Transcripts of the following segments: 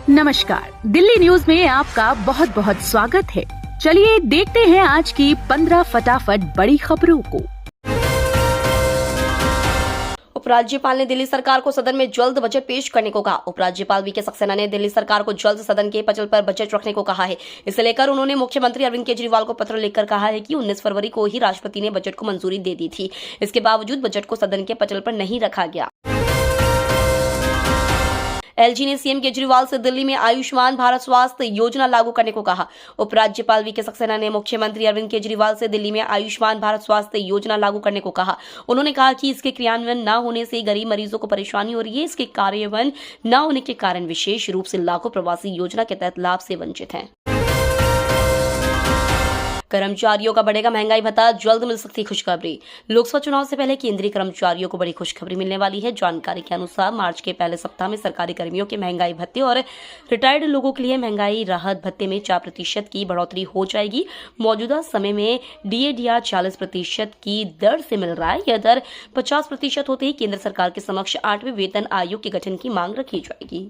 नमस्कार, दिल्ली न्यूज में आपका बहुत बहुत स्वागत है। चलिए देखते हैं आज की 15 फटाफट बड़ी खबरों को। उपराज्यपाल ने दिल्ली सरकार को सदन में जल्द बजट पेश करने को कहा। उपराज्यपाल वीके सक्सेना ने दिल्ली सरकार को जल्द सदन के पटल पर बजट रखने को कहा है। इसे लेकर उन्होंने मुख्यमंत्री अरविंद केजरीवाल को पत्र लिखकर कहा है कि 19 फरवरी को ही राष्ट्रपति ने बजट को मंजूरी दे दी थी। इसके बावजूद बजट को सदन के पटल पर नहीं रखा गया। एलजी ने सीएम केजरीवाल से दिल्ली में आयुष्मान भारत स्वास्थ्य योजना लागू करने को कहा। उपराज्यपाल वीके सक्सेना ने मुख्यमंत्री अरविंद केजरीवाल से दिल्ली में आयुष्मान भारत स्वास्थ्य योजना लागू करने को कहा। उन्होंने कहा कि इसके क्रियान्वयन न होने से गरीब मरीजों को परेशानी हो रही है। इसके कार्यान्वयन न होने के कारण विशेष रूप से लाखों प्रवासी योजना के तहत लाभ से वंचित हैं। कर्मचारियों का बढ़ेगा महंगाई भत्ता, जल्द मिल सकती खुशखबरी। लोकसभा चुनाव से पहले केंद्रीय कर्मचारियों को बड़ी खुशखबरी मिलने वाली है। जानकारी के अनुसार मार्च के पहले सप्ताह में सरकारी कर्मियों के महंगाई भत्ते और रिटायर्ड लोगों के लिए महंगाई राहत भत्ते में 4% की बढ़ोतरी हो जाएगी। मौजूदा समय में डीए 40% की दर से मिल रहा है। यह दर 50% होते ही केंद्र सरकार के समक्ष 8वें वेतन आयोग के गठन की मांग रखी जाएगी।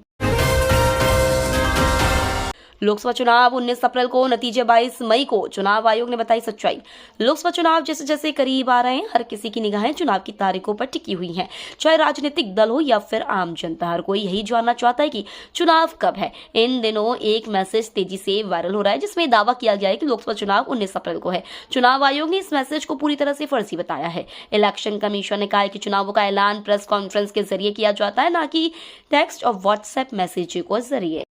लोकसभा चुनाव 19 अप्रैल को, नतीजे 22 मई को। चुनाव आयोग ने बताई सच्चाई। लोकसभा चुनाव जैसे जैसे करीब आ रहे हैं, हर किसी की निगाहें चुनाव की तारीखों पर टिकी हुई हैं। चाहे राजनीतिक दल हो या फिर आम जनता, हर कोई यही जानना चाहता है कि चुनाव कब है। इन दिनों एक मैसेज तेजी से वायरल हो रहा है जिसमें दावा किया गया है कि लोकसभा चुनाव 19 अप्रैल को है। चुनाव आयोग ने इस मैसेज को पूरी तरह से फर्जी बताया है। इलेक्शन कमीशन ने कहा है कि चुनावों का ऐलान प्रेस कॉन्फ्रेंस के जरिए किया जाता है, न कि टेक्स्ट और व्हाट्सएप मैसेज के जरिए।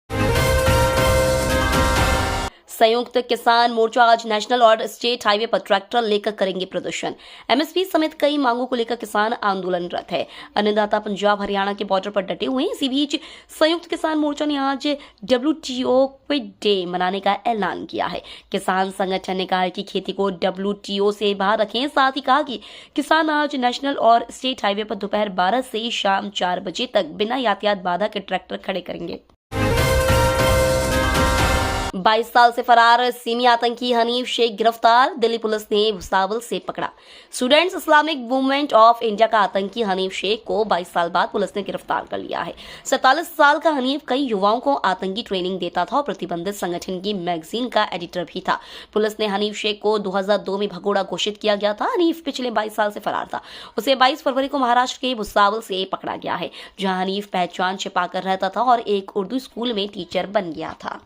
संयुक्त किसान मोर्चा आज नेशनल और स्टेट हाईवे पर ट्रैक्टर लेकर करेंगे प्रदर्शन। एमएसपी समेत कई मांगों को लेकर किसान आंदोलनरत है। अन्नदाता पंजाब हरियाणा के बॉर्डर पर डटे हुए हैं। इसी बीच संयुक्त किसान मोर्चा ने आज WTO क्विट डे मनाने का ऐलान किया है। किसान संगठन ने कहा है कि खेती को WTO से बाहर रखें। साथ ही कहा कि किसान आज नेशनल और स्टेट हाईवे पर दोपहर 12 से शाम 4 बजे तक बिना यातायात बाधा के ट्रैक्टर खड़े करेंगे। 22 साल से फरार सिमी आतंकी हनीफ शेख गिरफ्तार, दिल्ली पुलिस ने भुसावल से पकड़ा। Students Islamic movement of India का आतंकी हनीफ शेख को 22 साल बाद पुलिस ने गिरफ्तार कर लिया है। 47 साल का हनीफ कई युवाओं को आतंकी ट्रेनिंग देता था और प्रतिबंधित संगठन की मैगजीन का एडिटर भी था। पुलिस ने हनीफ शेख को 2002 में भगोड़ा घोषित किया गया था। हनीफ पिछले 22 साल से फरार था। उसे 22 फरवरी को महाराष्ट्र के भुसावल से पकड़ा गया है, जहां हनीफ पहचान छिपाकर रहता था और एक उर्दू स्कूल में टीचर बन गया था।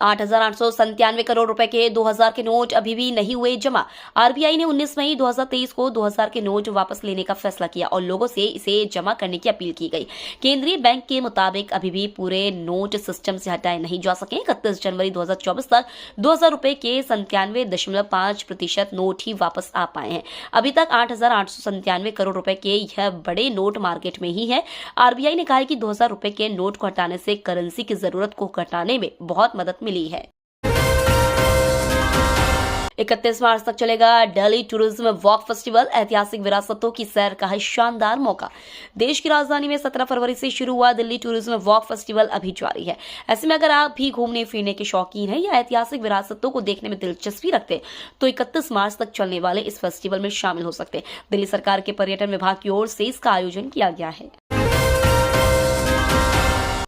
8,897 करोड़ रुपए के 2000 के नोट अभी भी नहीं हुए जमा। आरबीआई ने 19 मई 2023 को 2000 के नोट वापस लेने का फैसला किया और लोगों से इसे जमा करने की अपील की गई। केंद्रीय बैंक के मुताबिक अभी भी पूरे नोट सिस्टम से हटाए नहीं जा सके। 31 जनवरी 2024 तक 2000 रुपए के 97.5% नोट ही वापस आ पाए हैं। अभी तक 8,897 करोड़ रुपए के यह बड़े नोट मार्केट में ही है। आरबीआई ने कहा है कि 2000 रुपए के नोट को हटाने से करेंसी की जरूरत को घटाने में बहुत मदद मिली है। 31 मार्च तक चलेगा दिल्ली टूरिज्म वॉक फेस्टिवल। ऐतिहासिक विरासतों की सैर का है शानदार मौका। देश की राजधानी में 17 फरवरी से शुरू हुआ दिल्ली टूरिज्म वॉक फेस्टिवल अभी जारी है। ऐसे में अगर आप भी घूमने फिरने के शौकीन हैं या ऐतिहासिक विरासतों को देखने में दिलचस्पी रखते हैं तो 31 मार्च तक चलने वाले इस फेस्टिवल में शामिल हो सकते हैं। दिल्ली सरकार के पर्यटन विभाग की ओर से इसका आयोजन किया गया है।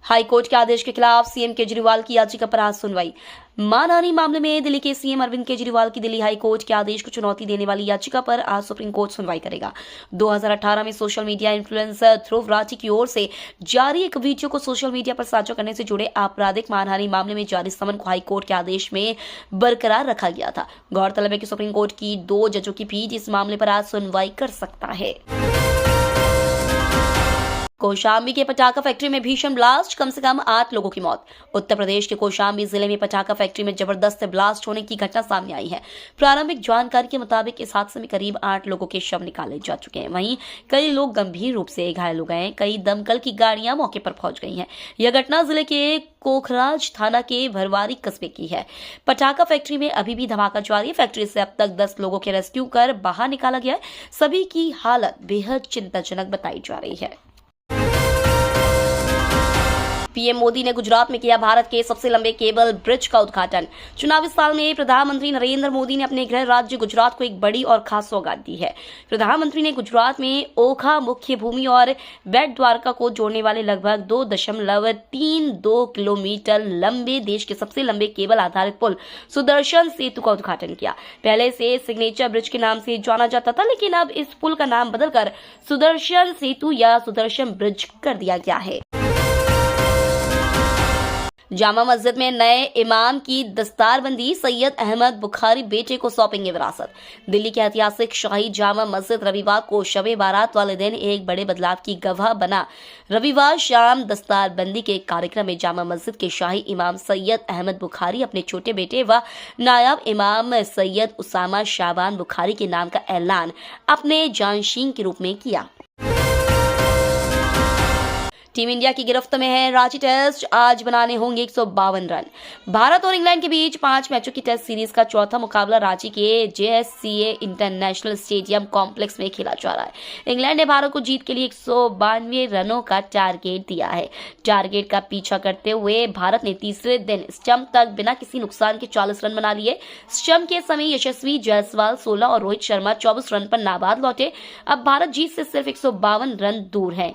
हाईकोर्ट के आदेश के खिलाफ सीएम केजरीवाल की याचिका पर आज सुनवाई। मानहानि मामले में दिल्ली के सीएम अरविंद केजरीवाल की दिल्ली हाईकोर्ट के आदेश को चुनौती देने वाली याचिका पर आज सुप्रीम कोर्ट सुनवाई करेगा। 2018 में social media influencer Dhruv Rathee की ओर से जारी एक वीडियो को सोशल मीडिया पर साझा करने से जुड़े आपराधिक मानहानि मामले में जारी समन को हाईकोर्ट के आदेश में बरकरार रखा गया था। गौरतलब है कि सुप्रीम कोर्ट की 2 जजों की पीठ इस मामले पर आज सुनवाई कर सकता है। कौशाम्बी के पटाखा फैक्ट्री में भीषण ब्लास्ट, कम से कम 8 लोगों की मौत। उत्तर प्रदेश के कौशाम्बी जिले में पटाखा फैक्ट्री में जबरदस्त ब्लास्ट होने की घटना सामने आई है। प्रारंभिक जानकारी के मुताबिक इस हादसे में करीब 8 लोगों के शव निकाले जा चुके हैं। वहीं कई लोग गंभीर रूप से घायल हो गए हैं। कई दमकल की गाड़ियां मौके पर पहुंच गई हैं। यह घटना जिले के कोखराज थाना के भरवारी कस्बे की है। पटाखा फैक्ट्री में अभी भी धमाका जारी है। फैक्ट्री से अब तक 10 लोगों के रेस्क्यू कर बाहर निकाला गया है। सभी की हालत बेहद चिंताजनक बताई जा रही है। पीएम मोदी ने गुजरात में किया भारत के सबसे लंबे केबल ब्रिज का उद्घाटन। चुनावी साल में प्रधानमंत्री नरेंद्र मोदी ने अपने गृह राज्य गुजरात को एक बड़ी और खास सौगात दी है। प्रधानमंत्री ने गुजरात में ओखा मुख्य भूमि और बेट द्वारका को जोड़ने वाले लगभग 2.32 किलोमीटर लंबे देश के सबसे लंबे केबल आधारित पुल सुदर्शन सेतु का उद्घाटन किया। पहले से सिग्नेचर ब्रिज के नाम से जाना जाता था, लेकिन अब इस पुल का नाम बदलकर सुदर्शन सेतु या सुदर्शन ब्रिज कर दिया गया है। जामा मस्जिद में नए इमाम की दस्तारबंदी, सैयद अहमद बुखारी बेटे को सौंपेंगे विरासत। दिल्ली के ऐतिहासिक शाही जामा मस्जिद रविवार को शबे बारात वाले दिन एक बड़े बदलाव की गवाह बना। रविवार शाम दस्तारबंदी के कार्यक्रम में जामा मस्जिद के शाही इमाम सैयद अहमद बुखारी अपने छोटे बेटे व नायब इमाम सैयद उसामा शाबान बुखारी के नाम का ऐलान अपने जानशीन के रूप में किया। टीम इंडिया की गिरफ्त में है रांची टेस्ट, आज बनाने होंगे 152 रन। भारत और इंग्लैंड के बीच 5 मैचों की टेस्ट सीरीज का चौथा मुकाबला रांची के JSCA इंटरनेशनल स्टेडियम कॉम्प्लेक्स में खेला जा रहा है। इंग्लैंड ने भारत को जीत के लिए 192 रनों का टारगेट दिया है। टारगेट का पीछा करते हुए भारत ने तीसरे दिन स्टंप तक बिना किसी नुकसान के 40 रन बना लिए। स्टंप के समय यशस्वी जायसवाल 16 और रोहित शर्मा 24 रन पर नाबाद लौटे। अब भारत जीत से सिर्फ 152 रन दूर है।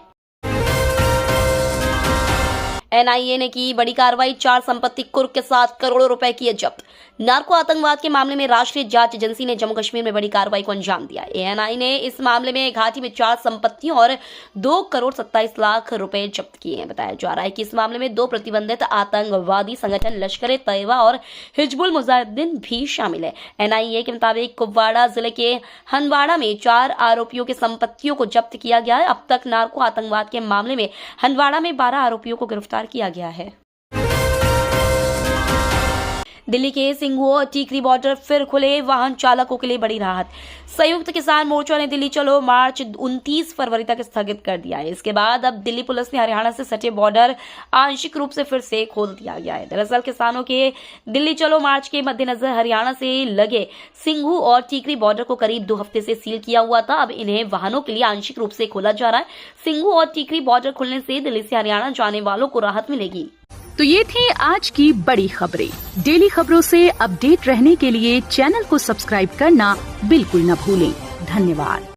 NIA ने की बड़ी कार्रवाई, 4 संपत्ति कुर्क के साथ करोड़ों रुपए किए जब्त। नार्को आतंकवाद के मामले में राष्ट्रीय जांच एजेंसी ने जम्मू कश्मीर में बड़ी कार्रवाई को अंजाम दिया। ANI ने इस मामले में घाटी में 4 संपत्तियों और 2 करोड़ 27 लाख रुपए जब्त किए हैं। बताया जा रहा है कि इस मामले में 2 प्रतिबंधित आतंकवादी संगठन लश्कर तैयबा और हिजबुल मुजाहिदीन भी शामिल है। NIA के मुताबिक कुपवाड़ा जिले के हंदवाड़ा में 4 आरोपियों की संपत्तियों को जब्त किया गया है। अब तक नार्को आतंकवाद के मामले में हंदवाड़ा में 12 आरोपियों को गिरफ्तार किया गया है। दिल्ली के सिंघू और टीकरी बॉर्डर फिर खुले, वाहन चालकों के लिए बड़ी राहत। संयुक्त किसान मोर्चा ने दिल्ली चलो मार्च 29 फरवरी तक स्थगित कर दिया है। इसके बाद अब दिल्ली पुलिस ने हरियाणा से सटे बॉर्डर आंशिक रूप से फिर से खोल दिया गया है। दरअसल किसानों के दिल्ली चलो मार्च के मद्देनजर हरियाणा से लगे सिंघू और टीकरी बॉर्डर को करीब 2 हफ्ते से सील किया हुआ था। अब इन्हें वाहनों के लिए आंशिक रूप से खोला जा रहा है। सिंघू और टीकरी बॉर्डर खुलने से दिल्ली से हरियाणा जाने वालों को राहत मिलेगी। तो ये थी आज की बड़ी खबरें। डेली खबरों से अपडेट रहने के लिए चैनल को सब्सक्राइब करना बिल्कुल न भूलें। धन्यवाद।